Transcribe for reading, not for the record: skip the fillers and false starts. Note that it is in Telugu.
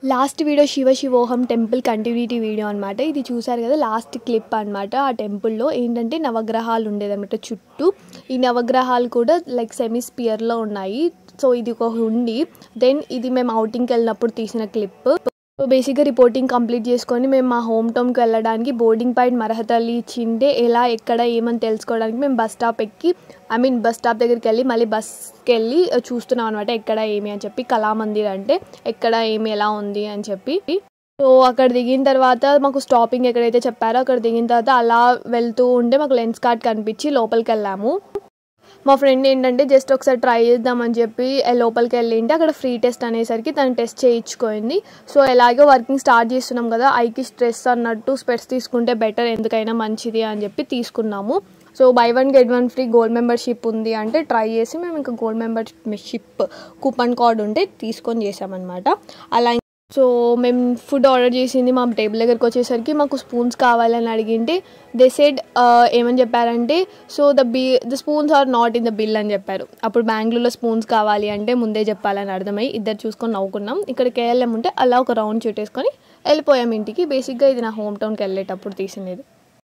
లాస్ట్ వీడియో శివ శివోహం టెంపుల్ కంటిన్యూటీ వీడియో అనమాట. ఇది చూసారు కదా, లాస్ట్ క్లిప్ అనమాట. ఆ టెంపుల్లో ఏంటంటే నవగ్రహాలు ఉండేదన్నమాట చుట్టూ. ఈ నవగ్రహాలు కూడా లైక్ సెమీ స్పియర్లో ఉన్నాయి. సో ఇది ఒక హుండీ. దెన్ ఇది మేము అవుటింగ్కి వెళ్ళినప్పుడు తీసిన క్లిప్. సో బేసిక్గా రిపోర్టింగ్ కంప్లీట్ చేసుకొని మేము మా హోమ్ టౌన్కి వెళ్ళడానికి బోర్డింగ్ పాయింట్ మరహతల్లి ఇచ్చిండే ఎలా ఎక్కడ ఏమని తెలుసుకోవడానికి మేము బస్ స్టాప్ ఎక్కి బస్ స్టాప్ దగ్గరికి వెళ్ళి మళ్ళీ బస్కి వెళ్ళి చూస్తున్నాం అనమాట ఎక్కడ ఏమి అని చెప్పి. కళామందిర్ అంటే ఎక్కడ ఏమి ఎలా ఉంది అని చెప్పి. సో అక్కడ దిగిన తర్వాత మాకు స్టాపింగ్ ఎక్కడైతే చెప్పారో అక్కడ దిగిన తర్వాత అలా వెళ్తూ ఉంటే మాకు లెన్స్ కార్డ్ కనిపించి లోపలికి వెళ్ళాము. మా ఫ్రెండ్ ఏంటంటే జస్ట్ ఒకసారి ట్రై చేద్దామని చెప్పి లోపలికి వెళ్ళింటే అక్కడ ఫ్రీ టెస్ట్ అనేసరికి తను టెస్ట్ చేయించుకోయింది. సో ఎలాగో వర్కింగ్ స్టార్ట్ చేస్తున్నాం కదా, ఐకి స్ట్రెస్ అన్నట్టు స్పెట్స్ తీసుకుంటే బెటర్, ఎందుకైనా మంచిది అని చెప్పి తీసుకున్నాము. So by 1 get 1 free gold membership ఉంది అంటే ట్రై చేసి మేము ఇంకా గోల్డ్ మెంబర్షిప్ కూపన్ కోడ్ ఉంటే తీసుకొని చేసామన్నమాట. అలా సో మేము ఫుడ్ ఆర్డర్ చేసింది మా టేబుల్ దగ్గరికి వచ్చేసరికి మాకు స్పూన్స్ కావాలని అడిగింటే దే సెడ్ ఏమని చెప్పారంటే so the spoons or not in the bill అని చెప్పారు. అప్పుడు బెంగళూరులో స్పూన్స్ కావాలి అంటే ముందే చెప్పాలని అర్థమై ఇద్దరు చూసుకొని నవ్వుకున్నాం. ఇక్కడ కేఎల్ఎం ఉంటే అలా ఒక రౌండ్ చుట్టేసుకొని వెళ్ళిపోయాం ఇంటికి. బేసిక్గా ఇది నా హోమ్ టౌన్కి వెళ్ళేటప్పుడు తీసినది.